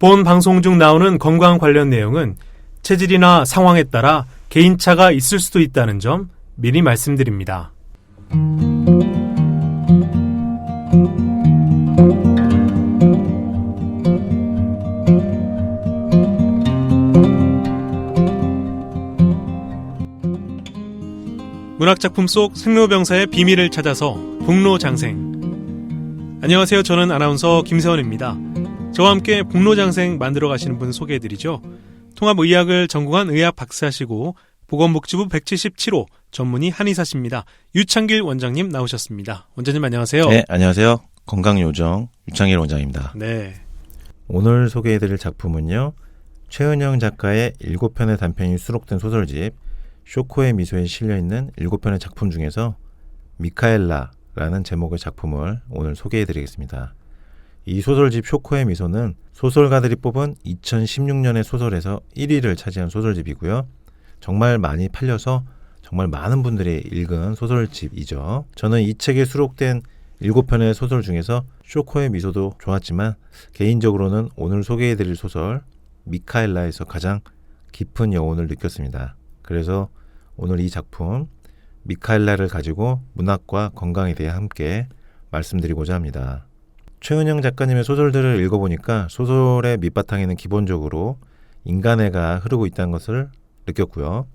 본 방송 중 나오는 건강 관련 내용은 체질이나 상황에 따라 개인차가 있을 수도 있다는 점 미리 말씀드립니다. 문학작품 속 생로병사의 비밀을 찾아서 복로장생. 안녕하세요. 저는 아나운서 김세원입니다. 저와 함께 복로장생 만들어 가시는 분 소개해드리죠. 통합의학을 전공한 의학 박사시고 보건복지부 177호 전문의 한의사십니다. 유창길 원장님 나오셨습니다. 원장님 안녕하세요. 네, 안녕하세요. 건강요정 유창길 원장입니다. 네. 오늘 소개해드릴 작품은요, 최은영 작가의 7편의 단편이 수록된 소설집 쇼코의 미소에 실려있는 7편의 작품 중에서 미카엘라라는 제목의 작품을 오늘 소개해드리겠습니다. 이 소설집 쇼코의 미소는 소설가들이 뽑은 2016년의 소설에서 1위를 차지한 소설집이고요. 정말 많이 팔려서 정말 많은 분들이 읽은 소설집이죠. 저는 이 책에 수록된 7편의 소설 중에서 쇼코의 미소도 좋았지만 개인적으로는 오늘 소개해드릴 소설 미카엘라에서 가장 깊은 여운을 느꼈습니다. 그래서 오늘 이 작품 미카엘라를 가지고 문학과 건강에 대해 함께 말씀드리고자 합니다. 최은영 작가님의 소설들을 읽어보니까 소설의 밑바탕에는 기본적으로 인간애가 흐르고 있다는 것을 느꼈고요.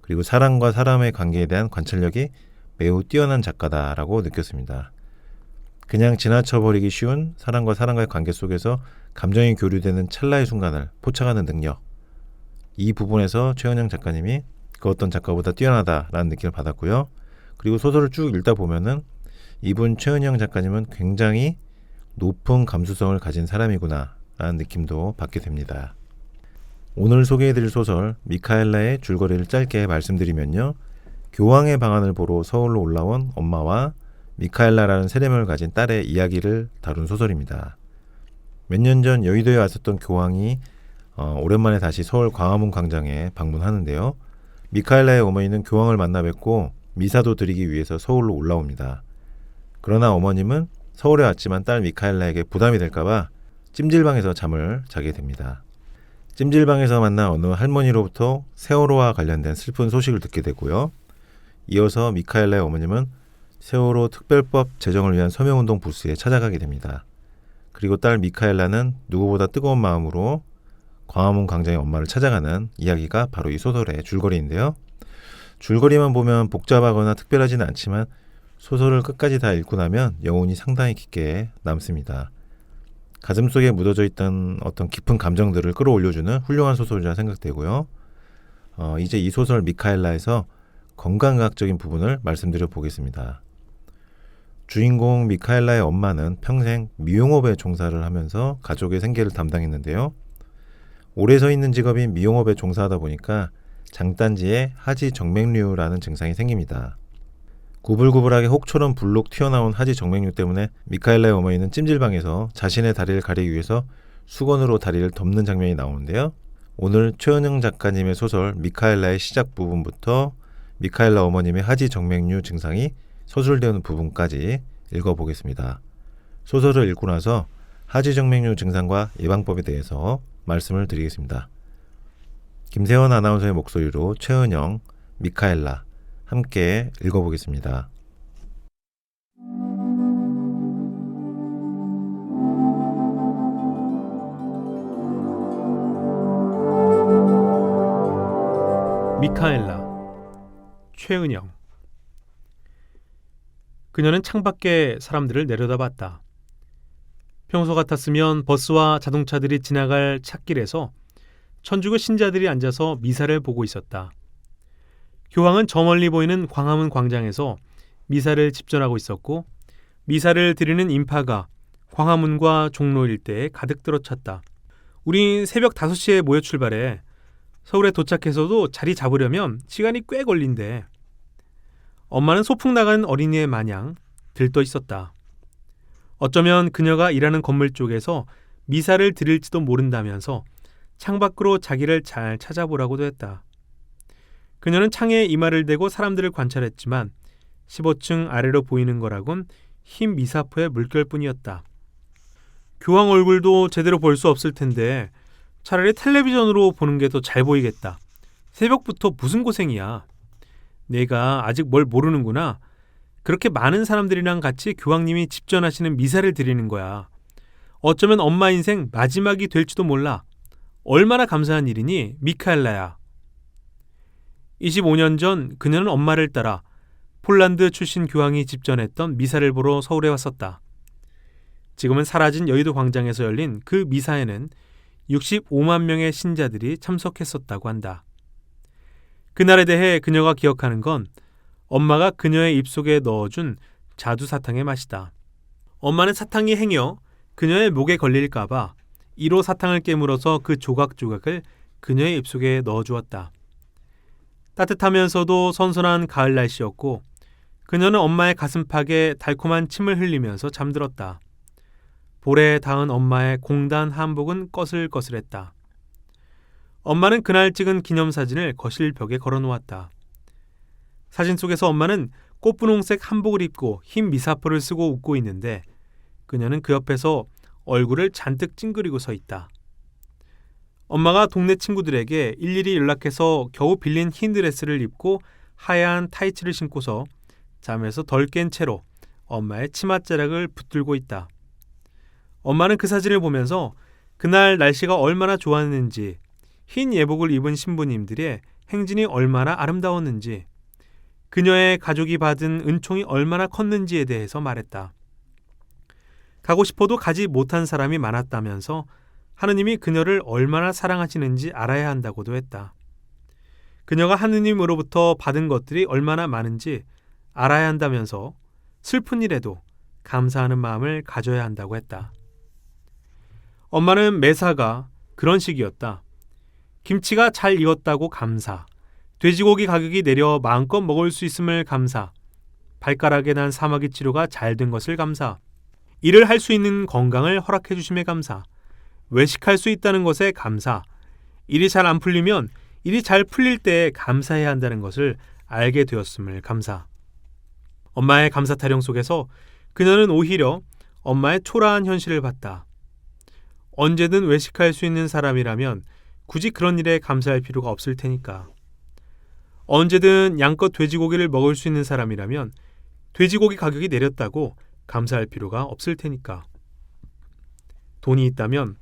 그리고 사람과 사람의 관계에 대한 관찰력이 매우 뛰어난 작가다라고 느꼈습니다. 그냥 지나쳐버리기 쉬운 사람과 사람과의 관계 속에서 감정이 교류되는 찰나의 순간을 포착하는 능력, 이 부분에서 최은영 작가님이 그 어떤 작가보다 뛰어나다라는 느낌을 받았고요. 그리고 소설을 쭉 읽다 보면은 이분 최은영 작가님은 굉장히 높은 감수성을 가진 사람이구나 라는 느낌도 받게 됩니다. 오늘 소개해드릴 소설 미카엘라의 줄거리를 짧게 말씀드리면요, 교황의 방안을 보러 서울로 올라온 엄마와 미카엘라라는 세례명을 가진 딸의 이야기를 다룬 소설입니다. 몇 년 전 여의도에 왔었던 교황이 오랜만에 다시 서울 광화문 광장에 방문하는데요, 미카엘라의 어머니는 교황을 만나 뵙고 미사도 드리기 위해서 서울로 올라옵니다. 그러나 어머님은 서울에 왔지만 딸 미카엘라에게 부담이 될까봐 찜질방에서 잠을 자게 됩니다. 찜질방에서 만난 어느 할머니로부터 세월호와 관련된 슬픈 소식을 듣게 되고요. 이어서 미카엘라의 어머님은 세월호 특별법 제정을 위한 서명운동 부스에 찾아가게 됩니다. 그리고 딸 미카엘라는 누구보다 뜨거운 마음으로 광화문 광장의 엄마를 찾아가는 이야기가 바로 이 소설의 줄거리인데요. 줄거리만 보면 복잡하거나 특별하지는 않지만 소설을 끝까지 다 읽고 나면 여운이 상당히 깊게 남습니다. 가슴속에 묻어져 있던 어떤 깊은 감정들을 끌어올려주는 훌륭한 소설이라 생각되고요. 이제 이 소설 미카엘라에서 건강학적인 부분을 말씀드려 보겠습니다. 주인공 미카엘라의 엄마는 평생 미용업에 종사를 하면서 가족의 생계를 담당했는데요. 오래 서 있는 직업인 미용업에 종사하다 보니까 장딴지에 하지정맥류라는 증상이 생깁니다. 구불구불하게 혹처럼 불룩 튀어나온 하지정맥류 때문에 미카엘라의 어머니는 찜질방에서 자신의 다리를 가리기 위해서 수건으로 다리를 덮는 장면이 나오는데요. 오늘 최은영 작가님의 소설 미카엘라의 시작 부분부터 미카엘라 어머님의 하지정맥류 증상이 서술되는 부분까지 읽어보겠습니다. 소설을 읽고 나서 하지정맥류 증상과 예방법에 대해서 말씀을 드리겠습니다. 김세원 아나운서의 목소리로 최은영, 미카엘라 함께 읽어보겠습니다. 미카엘라, 최은영. 그녀는 창밖에 사람들을 내려다봤다. 평소 같았으면 버스와 자동차들이 지나갈 찻길에서 천주교 신자들이 앉아서 미사를 보고 있었다. 교황은 저 멀리 보이는 광화문 광장에서 미사를 집전하고 있었고 미사를 드리는 인파가 광화문과 종로 일대에 가득 들어찼다. 우린 새벽 5시에 모여 출발해. 서울에 도착해서도 자리 잡으려면 시간이 꽤 걸린대. 엄마는 소풍 나간 어린이의 마냥 들떠 있었다. 어쩌면 그녀가 일하는 건물 쪽에서 미사를 드릴지도 모른다면서 창밖으로 자기를 잘 찾아보라고도 했다. 그녀는 창에 이마를 대고 사람들을 관찰했지만 15층 아래로 보이는 거라곤 흰 미사포의 물결뿐이었다. 교황 얼굴도 제대로 볼 수 없을 텐데 차라리 텔레비전으로 보는 게 더 잘 보이겠다. 새벽부터 무슨 고생이야. 내가 아직 뭘 모르는구나. 그렇게 많은 사람들이랑 같이 교황님이 집전하시는 미사를 드리는 거야. 어쩌면 엄마 인생 마지막이 될지도 몰라. 얼마나 감사한 일이니, 미카엘라야. 25년 전 그녀는 엄마를 따라 폴란드 출신 교황이 집전했던 미사를 보러 서울에 왔었다. 지금은 사라진 여의도 광장에서 열린 그 미사에는 65만 명의 신자들이 참석했었다고 한다. 그날에 대해 그녀가 기억하는 건 엄마가 그녀의 입속에 넣어준 자두 사탕의 맛이다. 엄마는 사탕이 행여 그녀의 목에 걸릴까봐 1호 사탕을 깨물어서 그 조각조각을 그녀의 입속에 넣어주었다. 따뜻하면서도 선선한 가을 날씨였고 그녀는 엄마의 가슴팍에 달콤한 침을 흘리면서 잠들었다. 볼에 닿은 엄마의 공단 한복은 꺼슬꺼슬했다. 엄마는 그날 찍은 기념사진을 거실 벽에 걸어놓았다. 사진 속에서 엄마는 꽃분홍색 한복을 입고 흰 미사포를 쓰고 웃고 있는데 그녀는 그 옆에서 얼굴을 잔뜩 찡그리고 서 있다. 엄마가 동네 친구들에게 일일이 연락해서 겨우 빌린 흰 드레스를 입고 하얀 타이츠를 신고서 잠에서 덜 깬 채로 엄마의 치맛자락을 붙들고 있다. 엄마는 그 사진을 보면서 그날 날씨가 얼마나 좋았는지, 흰 예복을 입은 신부님들의 행진이 얼마나 아름다웠는지, 그녀의 가족이 받은 은총이 얼마나 컸는지에 대해서 말했다. 가고 싶어도 가지 못한 사람이 많았다면서 하느님이 그녀를 얼마나 사랑하시는지 알아야 한다고도 했다. 그녀가 하느님으로부터 받은 것들이 얼마나 많은지 알아야 한다면서 슬픈 일에도 감사하는 마음을 가져야 한다고 했다. 엄마는 매사가 그런 식이었다. 김치가 잘 익었다고 감사, 돼지고기 가격이 내려 마음껏 먹을 수 있음을 감사, 발가락에 난 사마귀 치료가 잘 된 것을 감사, 일을 할 수 있는 건강을 허락해 주심에 감사, 외식할 수 있다는 것에 감사, 일이 잘 안 풀리면 일이 잘 풀릴 때 감사해야 한다는 것을 알게 되었음을 감사. 엄마의 감사 타령 속에서 그녀는 오히려 엄마의 초라한 현실을 봤다. 언제든 외식할 수 있는 사람이라면 굳이 그런 일에 감사할 필요가 없을 테니까. 언제든 양껏 돼지고기를 먹을 수 있는 사람이라면 돼지고기 가격이 내렸다고 감사할 필요가 없을 테니까. 돈이 있다면,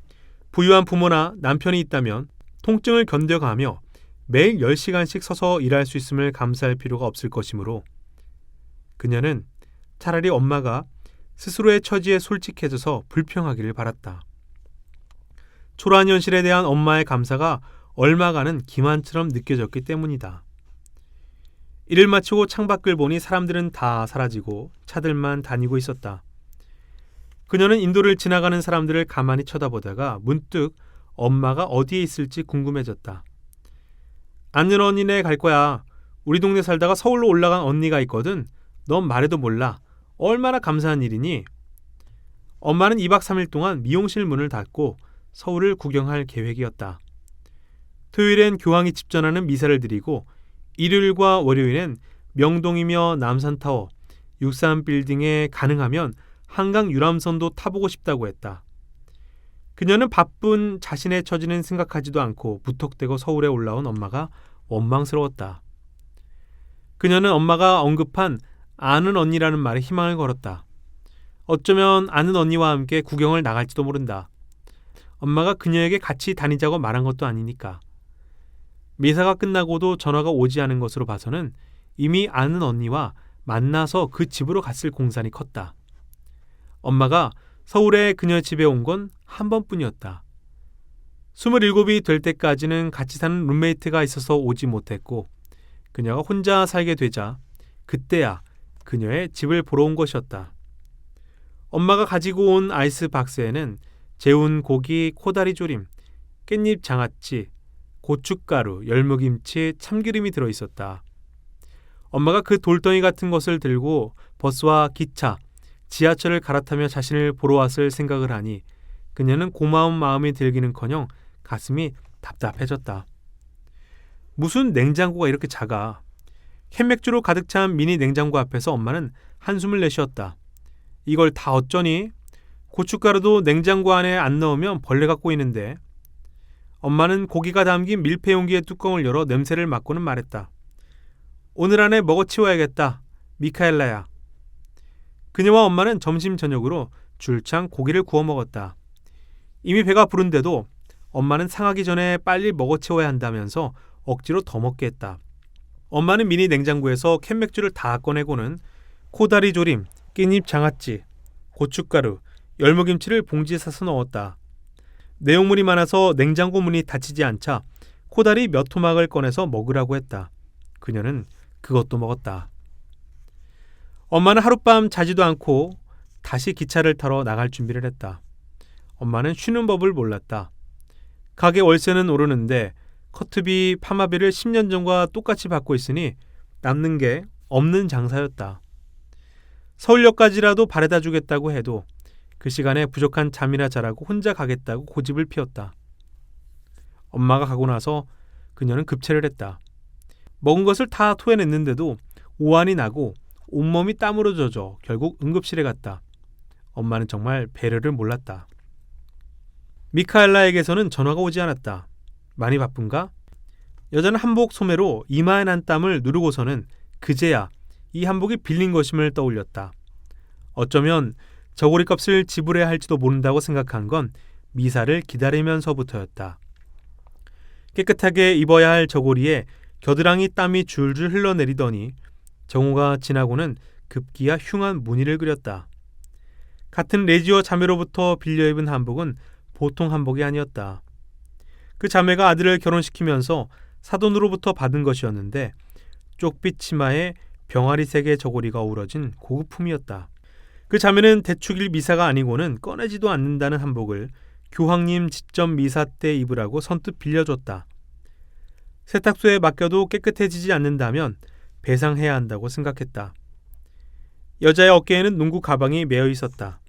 부유한 부모나 남편이 있다면 통증을 견뎌가며 매일 10시간씩 서서 일할 수 있음을 감사할 필요가 없을 것이므로 그녀는 차라리 엄마가 스스로의 처지에 솔직해져서 불평하기를 바랐다. 초라한 현실에 대한 엄마의 감사가 얼마가는 기만처럼 느껴졌기 때문이다. 일을 마치고 창밖을 보니 사람들은 다 사라지고 차들만 다니고 있었다. 그녀는 인도를 지나가는 사람들을 가만히 쳐다보다가 문득 엄마가 어디에 있을지 궁금해졌다. 아는 언니네 갈 거야. 우리 동네 살다가 서울로 올라간 언니가 있거든. 넌 말해도 몰라. 얼마나 감사한 일이니? 엄마는 2박 3일 동안 미용실 문을 닫고 서울을 구경할 계획이었다. 토요일엔 교황이 집전하는 미사를 드리고 일요일과 월요일엔 명동이며 남산타워, 63빌딩에 가능하면 한강 유람선도 타보고 싶다고 했다. 그녀는 바쁜 자신의 처지는 생각하지도 않고 무턱대고 서울에 올라온 엄마가 원망스러웠다. 그녀는 엄마가 언급한 아는 언니라는 말에 희망을 걸었다. 어쩌면 아는 언니와 함께 구경을 나갈지도 모른다. 엄마가 그녀에게 같이 다니자고 말한 것도 아니니까. 미사가 끝나고도 전화가 오지 않은 것으로 봐서는 이미 아는 언니와 만나서 그 집으로 갔을 공산이 컸다. 엄마가 서울에 그녀 집에 온 건 한 번뿐이었다. 27이 될 때까지는 같이 사는 룸메이트가 있어서 오지 못했고 그녀가 혼자 살게 되자 그때야 그녀의 집을 보러 온 것이었다. 엄마가 가지고 온 아이스 박스에는 재운 고기, 코다리 조림, 깻잎 장아찌, 고춧가루, 열무김치, 참기름이 들어있었다. 엄마가 그 돌덩이 같은 것을 들고 버스와 기차, 지하철을 갈아타며 자신을 보러 왔을 생각을 하니 그녀는 고마운 마음이 들기는커녕 가슴이 답답해졌다. 무슨 냉장고가 이렇게 작아. 캔맥주로 가득 찬 미니 냉장고 앞에서 엄마는 한숨을 내쉬었다. 이걸 다 어쩌니? 고춧가루도 냉장고 안에 안 넣으면 벌레가 꼬이는데. 엄마는 고기가 담긴 밀폐 용기의 뚜껑을 열어 냄새를 맡고는 말했다. 오늘 안에 먹어치워야겠다. 미카엘라야. 그녀와 엄마는 점심 저녁으로 줄창 고기를 구워 먹었다. 이미 배가 부른데도 엄마는 상하기 전에 빨리 먹어치워야 한다면서 억지로 더 먹게 했다. 엄마는 미니 냉장고에서 캔맥주를 다 꺼내고는 코다리 조림, 깻잎 장아찌, 고춧가루, 열무김치를 봉지에 싸서 넣었다. 내용물이 많아서 냉장고 문이 닫히지 않자 코다리 몇 토막을 꺼내서 먹으라고 했다. 그녀는 그것도 먹었다. 엄마는 하룻밤 자지도 않고 다시 기차를 타러 나갈 준비를 했다. 엄마는 쉬는 법을 몰랐다. 가게 월세는 오르는데 커트비, 파마비를 10년 전과 똑같이 받고 있으니 남는 게 없는 장사였다. 서울역까지라도 바래다 주겠다고 해도 그 시간에 부족한 잠이나 자라고 혼자 가겠다고 고집을 피웠다. 엄마가 가고 나서 그녀는 급체를 했다. 먹은 것을 다 토해냈는데도 오한이 나고 온몸이 땀으로 젖어 결국 응급실에 갔다. 엄마는 정말 배려를 몰랐다. 미카엘라에게서는 전화가 오지 않았다. 많이 바쁜가? 여자는 한복 소매로 이마에 난 땀을 누르고서는 그제야 이 한복이 빌린 것임을 떠올렸다. 어쩌면 저고리값을 지불해야 할지도 모른다고 생각한 건 미사를 기다리면서부터였다. 깨끗하게 입어야 할 저고리에 겨드랑이 땀이 줄줄 흘러내리더니 정오가 지나고는 급기야 흉한 무늬를 그렸다. 같은 레지오 자매로부터 빌려 입은 한복은 보통 한복이 아니었다. 그 자매가 아들을 결혼시키면서 사돈으로부터 받은 것이었는데 쪽빛 치마에 병아리색의 저고리가 어우러진 고급품이었다. 그 자매는 대축일 미사가 아니고는 꺼내지도 않는다는 한복을 교황님 직접 미사 때 입으라고 선뜻 빌려줬다. 세탁소에 맡겨도 깨끗해지지 않는다면 배상해야 한다고 생각했다. 여자의 어깨에는 농구 가방이 매어 있었다.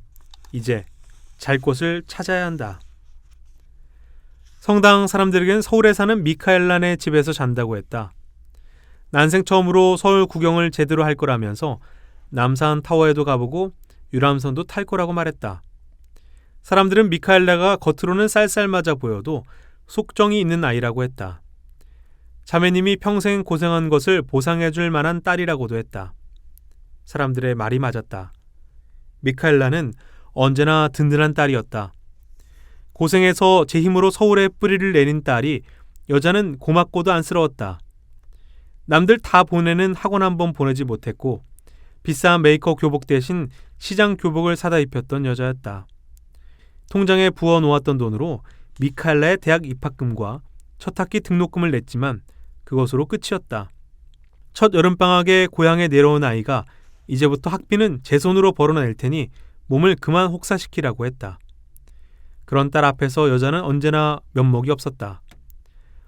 이제 잘 곳을 찾아야 한다. 성당 사람들에겐 서울에 사는 미카엘라네 집에서 잔다고 했다. 난생 처음으로 서울 구경을 제대로 할 거라면서 남산 타워에도 가보고 유람선도 탈 거라고 말했다. 사람들은 미카엘라가 겉으로는 쌀쌀맞아 보여도 속정이 있는 아이라고 했다. 자매님이 평생 고생한 것을 보상해줄 만한 딸이라고도 했다. 사람들의 말이 맞았다. 미카엘라는 언제나 든든한 딸이었다. 고생해서 제 힘으로 서울에 뿌리를 내린 딸이 여자는 고맙고도 안쓰러웠다. 남들 다 보내는 학원 한 번 보내지 못했고 비싼 메이커 교복 대신 시장 교복을 사다 입혔던 여자였다. 통장에 부어 놓았던 돈으로 미카엘라의 대학 입학금과 첫 학기 등록금을 냈지만 그것으로 끝이었다. 첫 여름방학에 고향에 내려온 아이가 이제부터 학비는 제 손으로 벌어낼 테니 몸을 그만 혹사시키라고 했다. 그런 딸 앞에서 여자는 언제나 면목이 없었다.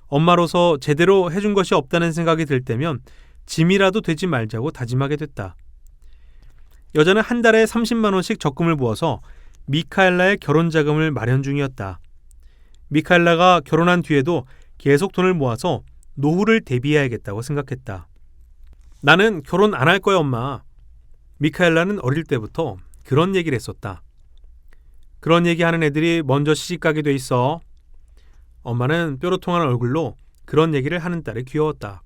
엄마로서 제대로 해준 것이 없다는 생각이 들 때면 짐이라도 되지 말자고 다짐하게 됐다. 여자는 한 달에 30만 원씩 적금을 부어서 미카엘라의 결혼 자금을 마련 중이었다. 미카엘라가 결혼한 뒤에도 계속 돈을 모아서 노후를 대비해야겠다고 생각했다. 나는 결혼 안 할 거야, 엄마. 미카엘라는 어릴 때부터 그런 얘기를 했었다. 그런 얘기하는 애들이 먼저 시집가게 돼 있어. 엄마는 뾰로통한 얼굴로 그런 얘기를 하는 딸이 귀여웠다.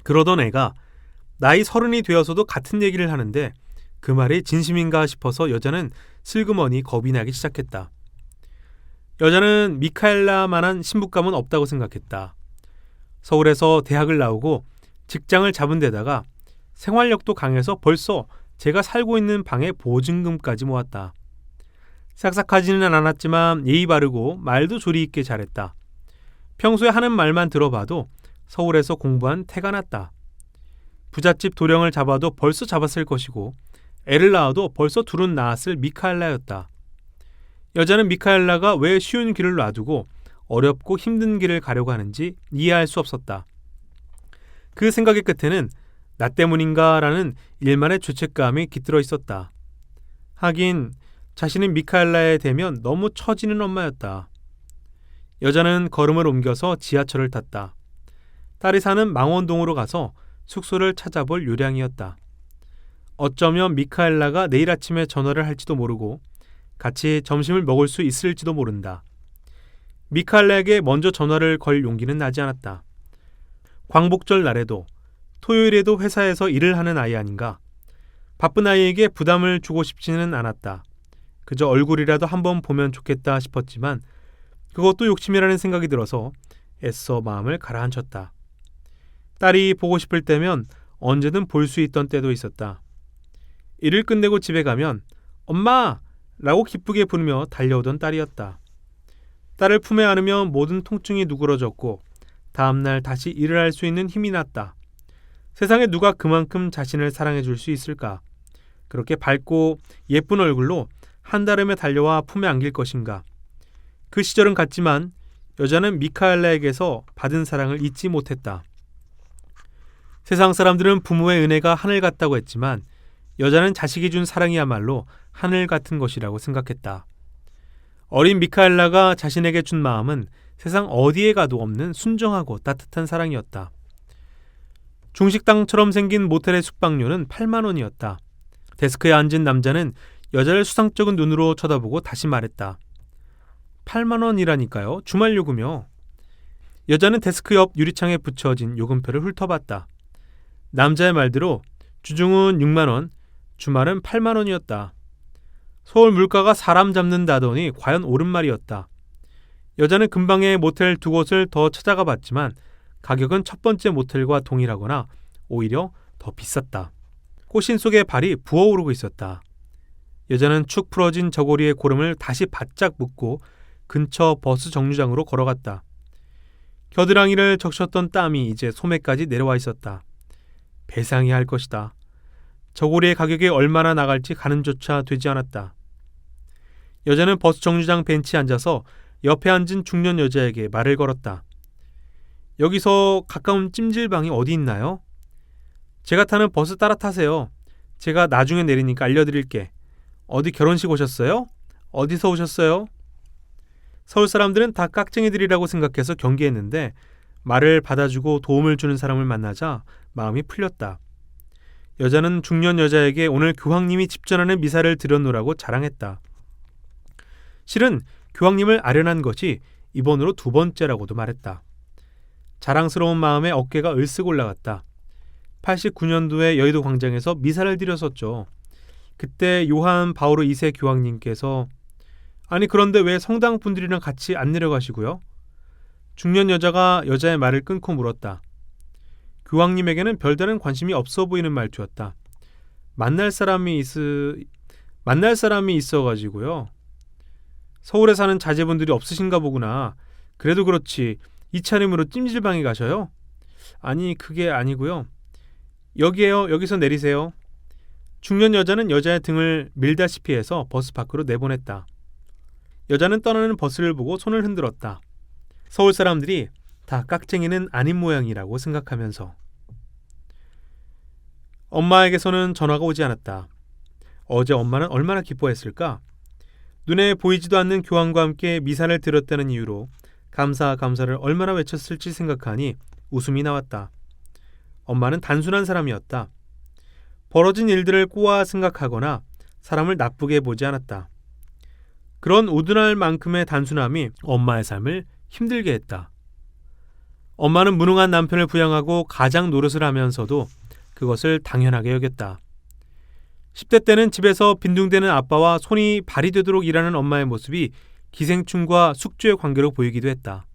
그러던 애가 나이 30이 되어서도 같은 얘기를 하는데 그 말이 진심인가 싶어서 여자는 슬그머니 겁이 나기 시작했다. 여자는 미카엘라만한 신부감은 없다고 생각했다. 서울에서 대학을 나오고 직장을 잡은 데다가 생활력도 강해서 벌써 제가 살고 있는 방에 보증금까지 모았다. 싹싹하지는 않았지만 예의 바르고 말도 조리 있게 잘했다. 평소에 하는 말만 들어봐도 서울에서 공부한 태가 났다. 부잣집 도령을 잡아도 벌써 잡았을 것이고 애를 낳아도 벌써 둘은 낳았을 미카엘라였다. 여자는 미카엘라가 왜 쉬운 길을 놔두고 어렵고 힘든 길을 가려고 하는지 이해할 수 없었다. 그 생각의 끝에는 나 때문인가라는 일만의 죄책감이 깃들어 있었다. 하긴 자신은 미카엘라에 대면 너무 처지는 엄마였다. 여자는 걸음을 옮겨서 지하철을 탔다. 딸이 사는 망원동으로 가서 숙소를 찾아볼 요량이었다. 어쩌면 미카엘라가 내일 아침에 전화를 할지도 모르고 같이 점심을 먹을 수 있을지도 모른다. 미카엘라에게 먼저 전화를 걸 용기는 나지 않았다. 광복절 날에도 토요일에도 회사에서 일을 하는 아이 아닌가. 바쁜 아이에게 부담을 주고 싶지는 않았다. 그저 얼굴이라도 한번 보면 좋겠다 싶었지만 그것도 욕심이라는 생각이 들어서 애써 마음을 가라앉혔다. 딸이 보고 싶을 때면 언제든 볼 수 있던 때도 있었다. 일을 끝내고 집에 가면 엄마! 라고 기쁘게 부르며 달려오던 딸이었다. 딸을 품에 안으면 모든 통증이 누그러졌고 다음날 다시 일을 할 수 있는 힘이 났다. 세상에 누가 그만큼 자신을 사랑해 줄 수 있을까? 그렇게 밝고 예쁜 얼굴로 한달음에 달려와 품에 안길 것인가? 그 시절은 갔지만 여자는 미카엘라에게서 받은 사랑을 잊지 못했다. 세상 사람들은 부모의 은혜가 하늘 같다고 했지만 여자는 자식이 준 사랑이야말로 하늘 같은 것이라고 생각했다. 어린 미카엘라가 자신에게 준 마음은 세상 어디에 가도 없는 순정하고 따뜻한 사랑이었다. 중식당처럼 생긴 모텔의 숙박료는 8만 원이었다. 데스크에 앉은 남자는 여자를 수상쩍은 눈으로 쳐다보고 다시 말했다. 8만 원이라니까요. 주말 요금이요. 여자는 데스크 옆 유리창에 붙여진 요금표를 훑어봤다. 남자의 말대로 주중은 6만 원, 주말은 8만 원이었다. 서울 물가가 사람 잡는다더니 과연 옳은 말이었다. 여자는 근방의 모텔 2곳을 더 찾아가 봤지만 가격은 첫 번째 모텔과 동일하거나 오히려 더 비쌌다. 꽃신 속에 발이 부어오르고 있었다. 여자는 축 풀어진 저고리의 고름을 다시 바짝 묶고 근처 버스 정류장으로 걸어갔다. 겨드랑이를 적셨던 땀이 이제 소매까지 내려와 있었다. 배상이 할 것이다. 저고리의 가격이 얼마나 나갈지 가늠조차 되지 않았다. 여자는 버스 정류장 벤치에 앉아서 옆에 앉은 중년 여자에게 말을 걸었다. 여기서 가까운 찜질방이 어디 있나요? 제가 타는 버스 따라 타세요. 제가 나중에 내리니까 알려드릴게. 어디 결혼식 오셨어요? 어디서 오셨어요? 서울 사람들은 다 깍쟁이들이라고 생각해서 경계했는데 말을 받아주고 도움을 주는 사람을 만나자 마음이 풀렸다. 여자는 중년 여자에게 오늘 교황님이 집전하는 미사를 드렸노라고 자랑했다. 실은 교황님을 아련한 것이 이번으로 2번째라고도 말했다. 자랑스러운 마음에 어깨가 을쓱 올라갔다. 89년도에 여의도 광장에서 미사를 드렸었죠. 그때 요한 바오로 2세 교황님께서 아니 그런데 왜 성당 분들이랑 같이 안 내려가시고요? 중년 여자가 여자의 말을 끊고 물었다. 교황님에게는 별다른 관심이 없어 보이는 말투였다. 만날 사람이 있어가지고요. 서울에 사는 자제분들이 없으신가 보구나. 그래도 그렇지 이 차림으로 찜질방에 가셔요? 아니 그게 아니고요. 여기에요. 여기서 내리세요. 중년 여자는 여자의 등을 밀다시피 해서 버스 밖으로 내보냈다. 여자는 떠나는 버스를 보고 손을 흔들었다. 서울 사람들이 다 깍쟁이는 아닌 모양이라고 생각하면서. 엄마에게서는 전화가 오지 않았다. 어제 엄마는 얼마나 기뻐했을까? 눈에 보이지도 않는 교황과 함께 미사를 드렸다는 이유로 감사를 얼마나 외쳤을지 생각하니 웃음이 나왔다. 엄마는 단순한 사람이었다. 벌어진 일들을 꼬아 생각하거나 사람을 나쁘게 보지 않았다. 그런 우둔할 만큼의 단순함이 엄마의 삶을 힘들게 했다. 엄마는 무능한 남편을 부양하고 가장 노릇을 하면서도 그것을 당연하게 여겼다. 10대 때는 집에서 빈둥대는 아빠와 손이 발이 되도록 일하는 엄마의 모습이 기생충과 숙주의 관계로 보이기도 했다.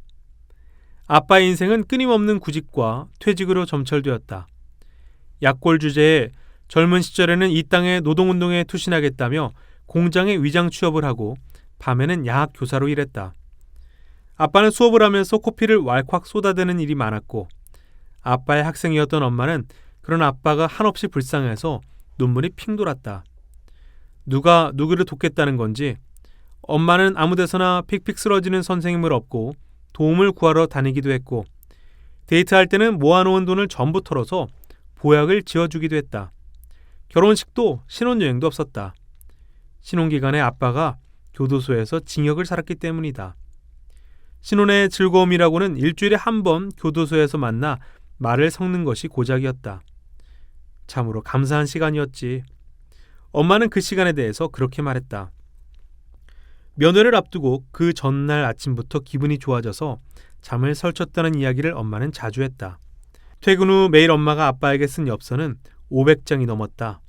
아빠의 인생은 끊임없는 구직과 퇴직으로 점철되었다. 약골 주제에 젊은 시절에는 이 땅의 노동운동에 투신하겠다며 공장에 위장 취업을 하고 밤에는 야학 교사로 일했다. 아빠는 수업을 하면서 코피를 왈칵 쏟아대는 일이 많았고 아빠의 학생이었던 엄마는 그런 아빠가 한없이 불쌍해서 눈물이 핑 돌았다. 누가 누구를 돕겠다는 건지 엄마는 아무데서나 픽픽 쓰러지는 선생님을 업고 도움을 구하러 다니기도 했고 데이트할 때는 모아놓은 돈을 전부 털어서 보약을 지어주기도 했다. 결혼식도 신혼여행도 없었다. 신혼기간에 아빠가 교도소에서 징역을 살았기 때문이다. 신혼의 즐거움이라고는 일주일에 한 번 교도소에서 만나 말을 섞는 것이 고작이었다. 참으로 감사한 시간이었지. 엄마는 그 시간에 대해서 그렇게 말했다. 면회를 앞두고 그 전날 아침부터 기분이 좋아져서 잠을 설쳤다는 이야기를 엄마는 자주 했다. 퇴근 후 매일 엄마가 아빠에게 쓴 엽서는 500장이 넘었다.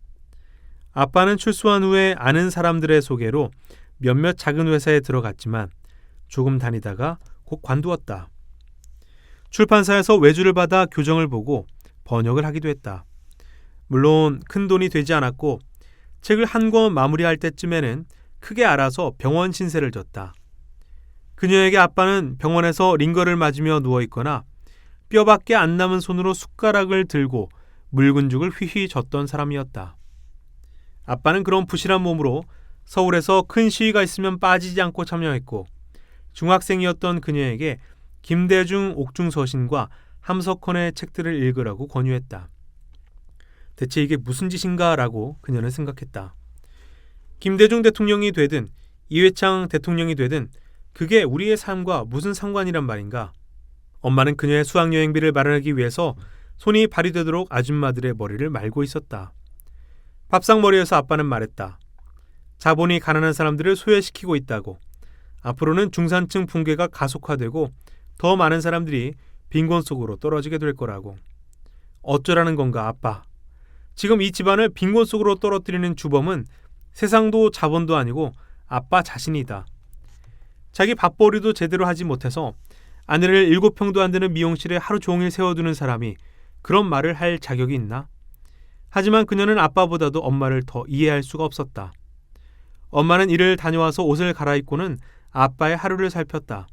아빠는 출소한 후에 아는 사람들의 소개로 몇몇 작은 회사에 들어갔지만 조금 다니다가 곧 관두었다. 출판사에서 외주를 받아 교정을 보고 번역을 하기도 했다. 물론 큰 돈이 되지 않았고 책을 한 권 마무리할 때쯤에는 크게 알아서 병원 신세를 졌다. 그녀에게 아빠는 병원에서 링거를 맞으며 누워있거나 뼈밖에 안 남은 손으로 숟가락을 들고 묽은 죽을 휘휘 젓던 사람이었다. 아빠는 그런 부실한 몸으로 서울에서 큰 시위가 있으면 빠지지 않고 참여했고 중학생이었던 그녀에게 김대중 옥중서신과 함석헌의 책들을 읽으라고 권유했다. 대체 이게 무슨 짓인가 라고 그녀는 생각했다. 김대중 대통령이 되든 이회창 대통령이 되든 그게 우리의 삶과 무슨 상관이란 말인가? 엄마는 그녀의 수학여행비를 마련하기 위해서 손이 발이 되도록 아줌마들의 머리를 말고 있었다. 밥상머리에서 아빠는 말했다. 자본이 가난한 사람들을 소외시키고 있다고. 앞으로는 중산층 붕괴가 가속화되고 더 많은 사람들이 빈곤 속으로 떨어지게 될 거라고. 어쩌라는 건가 아빠. 지금 이 집안을 빈곤 속으로 떨어뜨리는 주범은 세상도 자본도 아니고 아빠 자신이다. 자기 밥벌이도 제대로 하지 못해서 아내를 7평도 안 되는 미용실에 하루 종일 세워두는 사람이 그런 말을 할 자격이 있나? 하지만 그녀는 아빠보다도 엄마를 더 이해할 수가 없었다. 엄마는 일을 다녀와서 옷을 갈아입고는 아빠의 하루를 살폈다.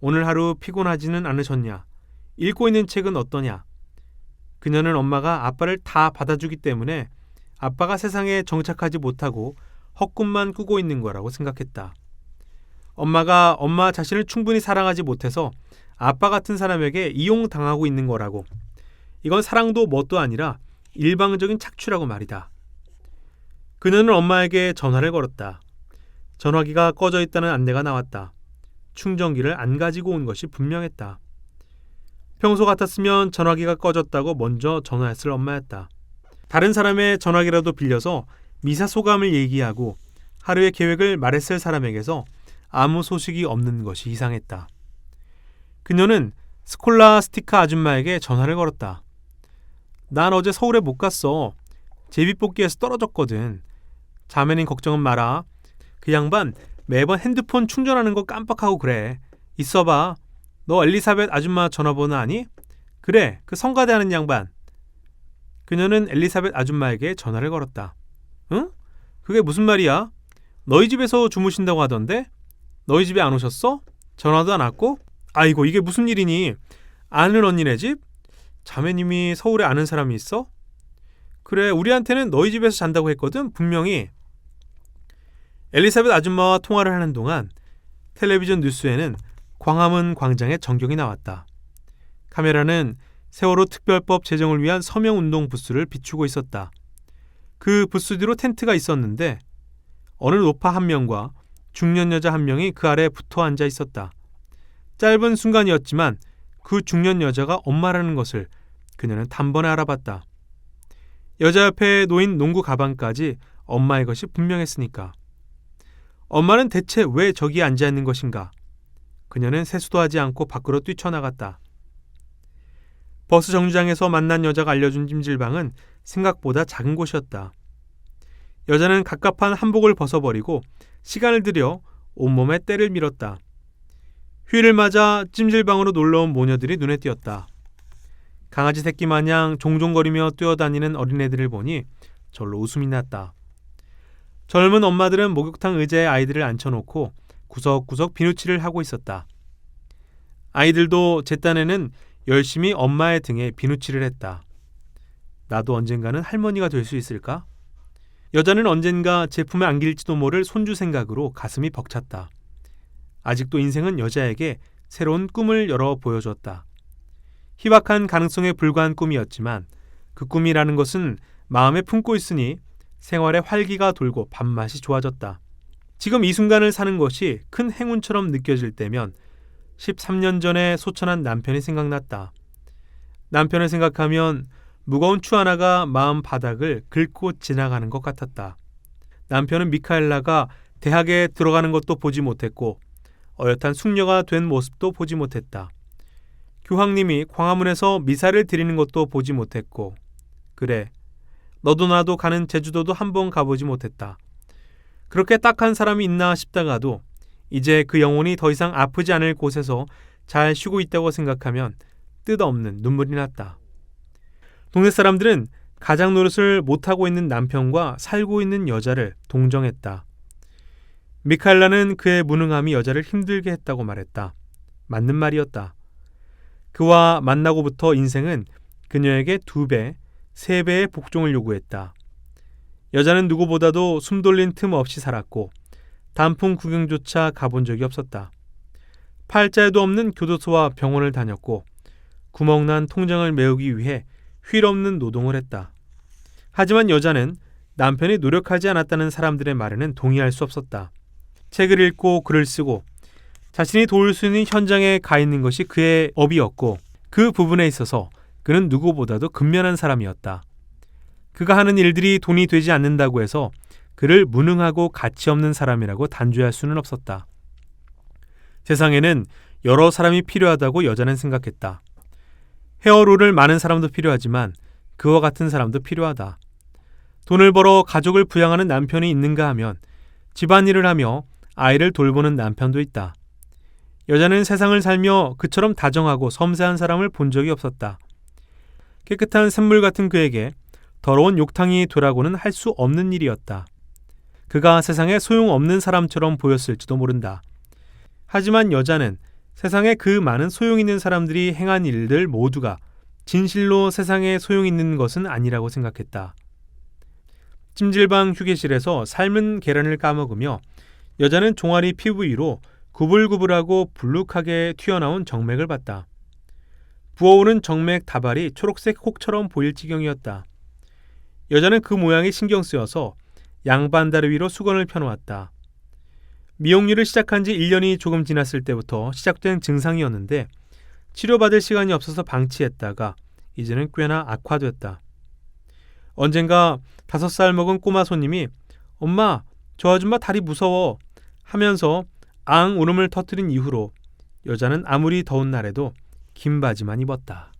오늘 하루 피곤하지는 않으셨냐? 읽고 있는 책은 어떠냐? 그녀는 엄마가 아빠를 다 받아주기 때문에 아빠가 세상에 정착하지 못하고 헛꿈만 꾸고 있는 거라고 생각했다. 엄마가 엄마 자신을 충분히 사랑하지 못해서 아빠 같은 사람에게 이용당하고 있는 거라고. 이건 사랑도 뭣도 아니라 일방적인 착취라고 말이다. 그녀는 엄마에게 전화를 걸었다. 전화기가 꺼져 있다는 안내가 나왔다. 충전기를 안 가지고 온 것이 분명했다. 평소 같았으면 전화기가 꺼졌다고 먼저 전화했을 엄마였다. 다른 사람의 전화기라도 빌려서 미사 소감을 얘기하고 하루의 계획을 말했을 사람에게서 아무 소식이 없는 것이 이상했다. 그녀는 스콜라스티카 아줌마에게 전화를 걸었다. 난 어제 서울에 못 갔어. 제비뽑기에서 떨어졌거든. 자매님 걱정은 마라. 그 양반 매번 핸드폰 충전하는 거 깜빡하고 그래. 있어봐. 너 엘리사벳 아줌마 전화번호 아니? 그래, 그 성가대 하는 양반. 그녀는 엘리사벳 아줌마에게 전화를 걸었다. 응? 그게 무슨 말이야? 너희 집에서 주무신다고 하던데? 너희 집에 안 오셨어? 전화도 안 왔고? 아이고, 이게 무슨 일이니? 아는 언니네 집? 자매님이 서울에 아는 사람이 있어? 그래, 우리한테는 너희 집에서 잔다고 했거든, 분명히. 엘리사벳 아줌마와 통화를 하는 동안 텔레비전 뉴스에는 광화문 광장의 전경이 나왔다. 카메라는 세월호 특별법 제정을 위한 서명운동 부스를 비추고 있었다. 그 부스 뒤로 텐트가 있었는데 어느 노파 한 명과 중년 여자 한 명이 그 아래 붙어 앉아 있었다. 짧은 순간이었지만 그 중년 여자가 엄마라는 것을 그녀는 단번에 알아봤다. 여자 옆에 놓인 농구 가방까지 엄마의 것이 분명했으니까. 엄마는 대체 왜 저기 앉아 있는 것인가? 그녀는 세수도 하지 않고 밖으로 뛰쳐나갔다. 버스 정류장에서 만난 여자가 알려준 찜질방은 생각보다 작은 곳이었다. 여자는 갑갑한 한복을 벗어버리고 시간을 들여 온몸에 때를 밀었다. 휴일을 맞아 찜질방으로 놀러온 모녀들이 눈에 띄었다. 강아지 새끼 마냥 종종거리며 뛰어다니는 어린애들을 보니 절로 웃음이 났다. 젊은 엄마들은 목욕탕 의자에 아이들을 앉혀놓고 구석구석 비누칠을 하고 있었다. 아이들도 제 딴에는 열심히 엄마의 등에 비누칠을 했다. 나도 언젠가는 할머니가 될 수 있을까? 여자는 언젠가 제품에 안길지도 모를 손주 생각으로 가슴이 벅찼다. 아직도 인생은 여자에게 새로운 꿈을 열어 보여줬다. 희박한 가능성에 불과한 꿈이었지만 그 꿈이라는 것은 마음에 품고 있으니 생활에 활기가 돌고 밥맛이 좋아졌다. 지금 이 순간을 사는 것이 큰 행운처럼 느껴질 때면 13년 전에 소천한 남편이 생각났다. 남편을 생각하면 무거운 추 하나가 마음 바닥을 긁고 지나가는 것 같았다. 남편은 미카엘라가 대학에 들어가는 것도 보지 못했고 어엿한 숙녀가 된 모습도 보지 못했다. 교황님이 광화문에서 미사를 드리는 것도 보지 못했고 그래, 너도 나도 가는 제주도도 한번 가보지 못했다. 그렇게 딱한 사람이 있나 싶다가도 이제 그 영혼이 더 이상 아프지 않을 곳에서 잘 쉬고 있다고 생각하면 뜻없는 눈물이 났다. 동네 사람들은 가장 노릇을 못하고 있는 남편과 살고 있는 여자를 동정했다. 미카엘라는 그의 무능함이 여자를 힘들게 했다고 말했다. 맞는 말이었다. 그와 만나고부터 인생은 그녀에게 2배, 3배의 복종을 요구했다. 여자는 누구보다도 숨 돌린 틈 없이 살았고 단풍 구경조차 가본 적이 없었다. 팔자에도 없는 교도소와 병원을 다녔고 구멍난 통장을 메우기 위해 휠 없는 노동을 했다. 하지만 여자는 남편이 노력하지 않았다는 사람들의 말에는 동의할 수 없었다. 책을 읽고 글을 쓰고 자신이 도울 수 있는 현장에 가 있는 것이 그의 업이었고 그 부분에 있어서 그는 누구보다도 근면한 사람이었다. 그가 하는 일들이 돈이 되지 않는다고 해서 그를 무능하고 가치 없는 사람이라고 단죄할 수는 없었다. 세상에는 여러 사람이 필요하다고 여자는 생각했다. 헤어롤을 많은 사람도 필요하지만 그와 같은 사람도 필요하다. 돈을 벌어 가족을 부양하는 남편이 있는가 하면 집안일을 하며 아이를 돌보는 남편도 있다. 여자는 세상을 살며 그처럼 다정하고 섬세한 사람을 본 적이 없었다. 깨끗한 샘물 같은 그에게 더러운 욕탕이 되라고는 할 수 없는 일이었다. 그가 세상에 소용없는 사람처럼 보였을지도 모른다. 하지만 여자는 세상에 그 많은 소용 있는 사람들이 행한 일들 모두가 진실로 세상에 소용 있는 것은 아니라고 생각했다. 찜질방 휴게실에서 삶은 계란을 까먹으며 여자는 종아리 피부 위로 구불구불하고 불룩하게 튀어나온 정맥을 봤다. 부어오른 정맥 다발이 초록색 혹처럼 보일 지경이었다. 여자는 그 모양이 신경 쓰여서 양반다리 위로 수건을 펴놓았다. 미용류를 시작한 지 1년이 조금 지났을 때부터 시작된 증상이었는데 치료받을 시간이 없어서 방치했다가 이제는 꽤나 악화됐다. 언젠가 5살 먹은 꼬마 손님이 엄마, 저 아줌마 다리 무서워 하면서 앙 울음을 터뜨린 이후로 여자는 아무리 더운 날에도 긴 바지만 입었다.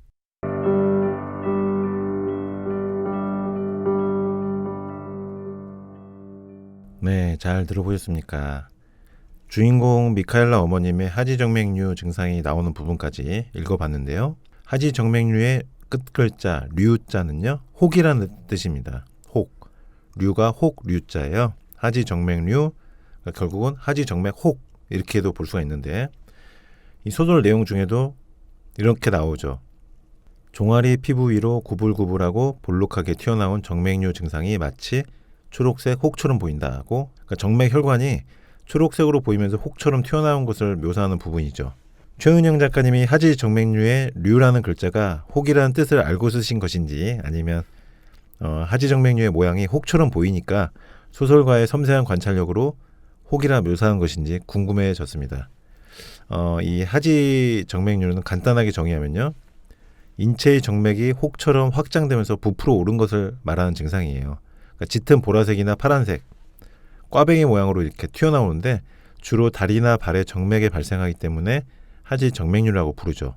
네, 잘 들어보셨습니까? 주인공 미카엘라 어머님의 하지정맥류 증상이 나오는 부분까지 읽어봤는데요. 하지정맥류의 끝글자 류자는요, 혹이라는 뜻입니다. 혹, 류가 혹류자예요. 하지정맥류, 그러니까 결국은 하지정맥혹 이렇게도 볼 수가 있는데 이 소설 내용 중에도 이렇게 나오죠. 종아리 피부 위로 구불구불하고 볼록하게 튀어나온 정맥류 증상이 마치 초록색 혹처럼 보인다고, 그러니까 정맥 혈관이 초록색으로 보이면서 혹처럼 튀어나온 것을 묘사하는 부분이죠. 최은영 작가님이 하지정맥류의 류라는 글자가 혹이라는 뜻을 알고 쓰신 것인지 아니면 하지정맥류의 모양이 혹처럼 보이니까 소설가의 섬세한 관찰력으로 혹이라 묘사한 것인지 궁금해졌습니다. 이 하지정맥류는 간단하게 정의하면요, 인체의 정맥이 혹처럼 확장되면서 부풀어 오른 것을 말하는 증상이에요. 그러니까 짙은 보라색이나 파란색, 꽈배기 모양으로 이렇게 튀어나오는데 주로 다리나 발에 정맥이 발생하기 때문에 하지정맥류라고 부르죠.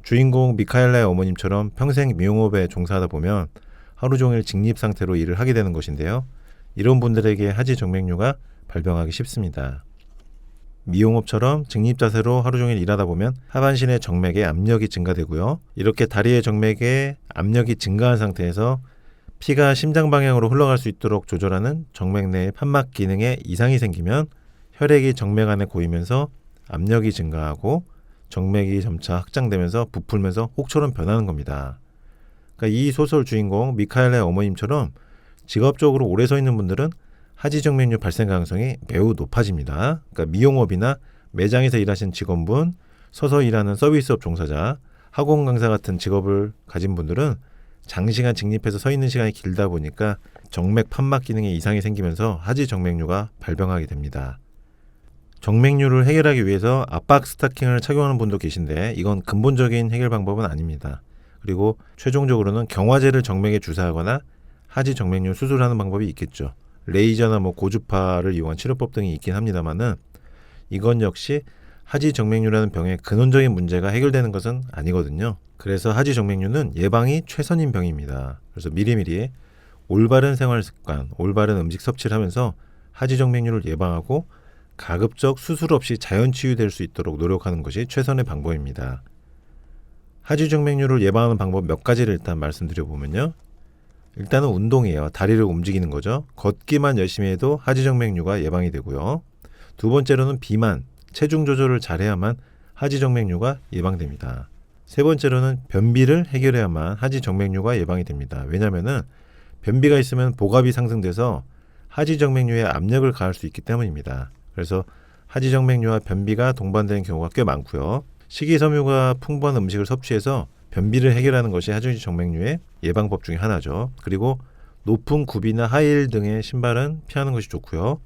주인공 미카엘라의 어머님처럼 평생 미용업에 종사하다 보면 하루 종일 직립 상태로 일을 하게 되는 것인데요. 이런 분들에게 하지정맥류가 발병하기 쉽습니다. 미용업처럼 직립 자세로 하루 종일 일하다 보면 하반신의 정맥에 압력이 증가되고요. 이렇게 다리의 정맥에 압력이 증가한 상태에서 피가 심장 방향으로 흘러갈 수 있도록 조절하는 정맥 내의 판막 기능에 이상이 생기면 혈액이 정맥 안에 고이면서 압력이 증가하고 정맥이 점차 확장되면서 부풀면서 혹처럼 변하는 겁니다. 그러니까 이 소설 주인공 미카엘의 어머님처럼 직업적으로 오래 서 있는 분들은 하지정맥류 발생 가능성이 매우 높아집니다. 그러니까 미용업이나 매장에서 일하신 직원분, 서서 일하는 서비스업 종사자, 학원 강사 같은 직업을 가진 분들은 장시간 직립해서 서 있는 시간이 길다 보니까 정맥 판막 기능에 이상이 생기면서 하지정맥류가 발병하게 됩니다. 정맥류를 해결하기 위해서 압박 스타킹을 착용하는 분도 계신데 이건 근본적인 해결 방법은 아닙니다. 그리고 최종적으로는 경화제를 정맥에 주사하거나 하지정맥류 수술하는 방법이 있겠죠. 레이저나 고주파를 이용한 치료법 등이 있긴 합니다만은 이건 역시 하지정맥류라는 병의 근원적인 문제가 해결되는 것은 아니거든요. 그래서 하지정맥류는 예방이 최선인 병입니다. 그래서 미리미리 올바른 생활 습관, 올바른 음식 섭취를 하면서 하지정맥류를 예방하고 가급적 수술 없이 자연 치유될 수 있도록 노력하는 것이 최선의 방법입니다. 하지정맥류를 예방하는 방법 몇 가지를 일단 말씀드려보면요. 일단은 운동이에요. 다리를 움직이는 거죠. 걷기만 열심히 해도 하지정맥류가 예방이 되고요. 두 번째로는 비만, 체중 조절을 잘해야만 하지정맥류가 예방됩니다. 세 번째로는 변비를 해결해야만 하지정맥류가 예방이 됩니다. 왜냐하면 변비가 있으면 복압이 상승돼서 하지정맥류에 압력을 가할 수 있기 때문입니다. 그래서 하지정맥류와 변비가 동반되는 경우가 꽤 많고요. 식이섬유가 풍부한 음식을 섭취해서 변비를 해결하는 것이 하지정맥류의 예방법 중에 하나죠. 그리고 높은 굽이나 하이힐 등의 신발은 피하는 것이 좋고요.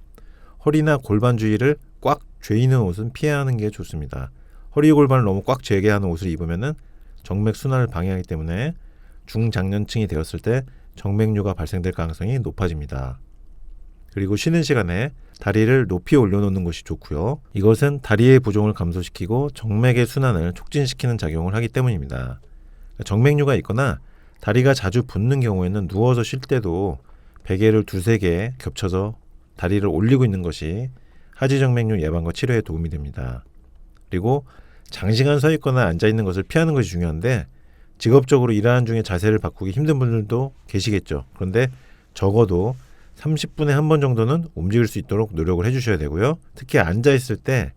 허리나 골반 주위를 꽉 죄이는 옷은 피해야 하는 게 좋습니다. 허리 골반을 너무 꽉 죄게 하는 옷을 입으면 정맥 순환을 방해하기 때문에 중장년층이 되었을 때 정맥류가 발생될 가능성이 높아집니다. 그리고 쉬는 시간에 다리를 높이 올려놓는 것이 좋고요. 이것은 다리의 부종을 감소시키고 정맥의 순환을 촉진시키는 작용을 하기 때문입니다. 정맥류가 있거나 다리가 자주 붓는 경우에는 누워서 쉴 때도 베개를 두세 개 겹쳐서 다리를 올리고 있는 것이 하지정맥류 예방과 치료에 도움이 됩니다. 그리고 장시간 서 있거나 앉아 있는 것을 피하는 것이 중요한데 직업적으로 일하는 중에 자세를 바꾸기 힘든 분들도 계시겠죠. 그런데 적어도 30분에 한 번 정도는 움직일 수 있도록 노력을 해주셔야 되고요. 특히 앉아 있을 때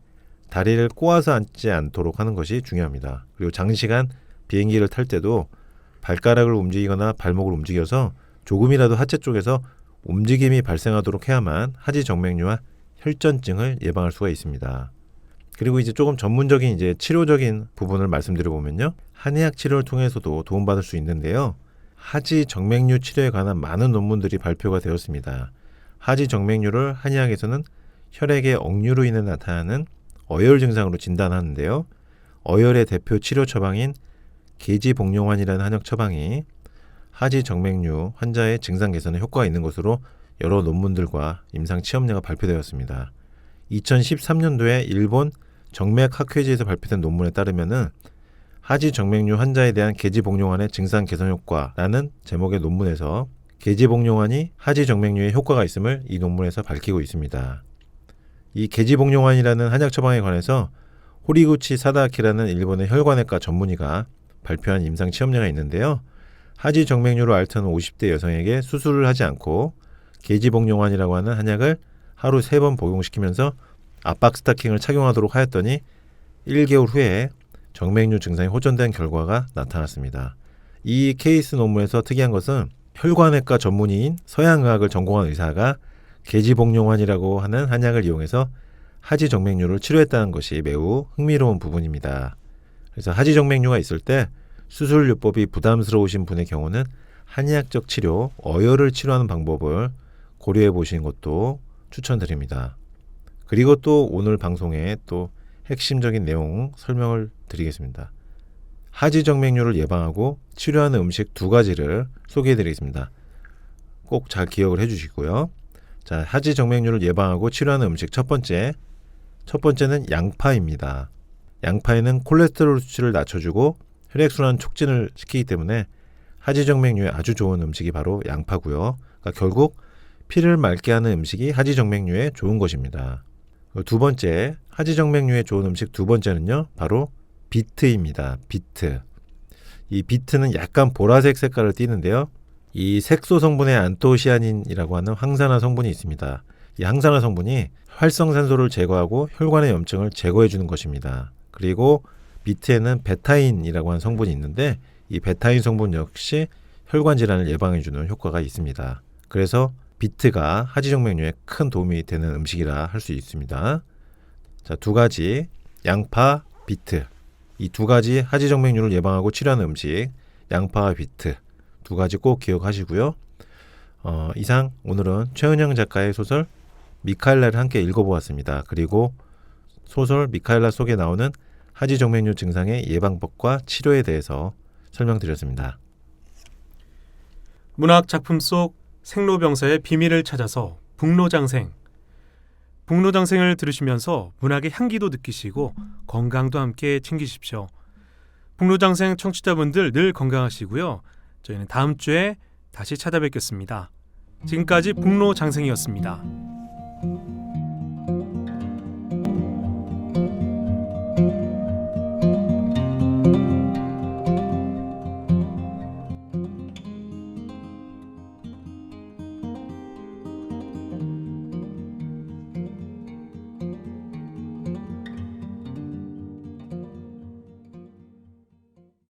다리를 꼬아서 앉지 않도록 하는 것이 중요합니다. 그리고 장시간 비행기를 탈 때도 발가락을 움직이거나 발목을 움직여서 조금이라도 하체 쪽에서 움직임이 발생하도록 해야만 하지정맥류와 혈전증을 예방할 수가 있습니다. 그리고 이제 조금 전문적인 치료적인 부분을 말씀드려보면요. 한의학 치료를 통해서도 도움받을 수 있는데요. 하지정맥류 치료에 관한 많은 논문들이 발표가 되었습니다. 하지정맥류를 한의학에서는 혈액의 억류로 인해 나타나는 어혈 증상으로 진단하는데요. 어혈의 대표 치료 처방인 계지복용환이라는 한약 처방이 하지정맥류 환자의 증상 개선에 효과가 있는 것으로 여러 논문들과 임상 치험례가 발표되었습니다. 2013년도에 일본 정맥학회지에서 발표된 논문에 따르면은 하지정맥류 환자에 대한 계지복용환의 증상 개선 효과라는 제목의 논문에서 계지복용환이 하지정맥류에 효과가 있음을 이 논문에서 밝히고 있습니다. 이 계지복용환이라는 한약 처방에 관해서 호리구치 사다키라는 일본의 혈관외과 전문의가 발표한 임상 치험례가 있는데요. 하지정맥류로 앓던 50대 여성에게 수술을 하지 않고 계지복용환이라고 하는 한약을 하루 3번 복용시키면서 압박 스타킹을 착용하도록 하였더니 1개월 후에 정맥류 증상이 호전된 결과가 나타났습니다. 이 케이스 논문에서 특이한 것은 혈관외과 전문의인 서양의학을 전공한 의사가 계지복용환이라고 하는 한약을 이용해서 하지정맥류를 치료했다는 것이 매우 흥미로운 부분입니다. 그래서 하지정맥류가 있을 때 수술요법이 부담스러우신 분의 경우는 한의학적 치료, 어혈을 치료하는 방법을 고려해 보시는 것도 추천드립니다. 그리고 또 오늘 방송에 또 핵심적인 내용 설명을 드리겠습니다. 하지정맥류를 예방하고 치료하는 음식 2가지를 소개해 드리겠습니다. 꼭 잘 기억을 해 주시고요. 자, 하지정맥류를 예방하고 치료하는 음식 첫 번째는 양파입니다. 양파에는 콜레스테롤 수치를 낮춰주고 혈액순환 촉진을 시키기 때문에 하지정맥류에 아주 좋은 음식이 바로 양파고요. 그러니까 결국 피를 맑게 하는 음식이 하지정맥류에 좋은 것입니다. 두 번째, 하지정맥류에 좋은 음식 2번째는요. 바로 비트입니다. 비트. 이 비트는 약간 보라색 색깔을 띠는데요. 이 색소 성분의 안토시아닌이라고 하는 항산화 성분이 있습니다. 이 항산화 성분이 활성산소를 제거하고 혈관의 염증을 제거해 주는 것입니다. 그리고 비트에는 베타인이라고 하는 성분이 있는데 이 베타인 성분 역시 혈관 질환을 예방해 주는 효과가 있습니다. 그래서 비트가 하지정맥류에 큰 도움이 되는 음식이라 할 수 있습니다. 자, 2가지 양파, 비트. 이 2가지 하지정맥류를 예방하고 치료하는 음식 양파와 비트 2가지 꼭 기억하시고요. 이상 오늘은 최은영 작가의 소설 미카엘라를 함께 읽어보았습니다. 그리고 소설 미카엘라 속에 나오는 하지정맥류 증상의 예방법과 치료에 대해서 설명드렸습니다. 문학 작품 속 생로병사의 비밀을 찾아서 북로장생. 북로장생을 들으시면서 문학의 향기도 느끼시고 건강도 함께 챙기십시오. 북로장생 청취자분들 늘 건강하시고요. 저희는 다음 주에 다시 찾아뵙겠습니다. 지금까지 북로장생이었습니다.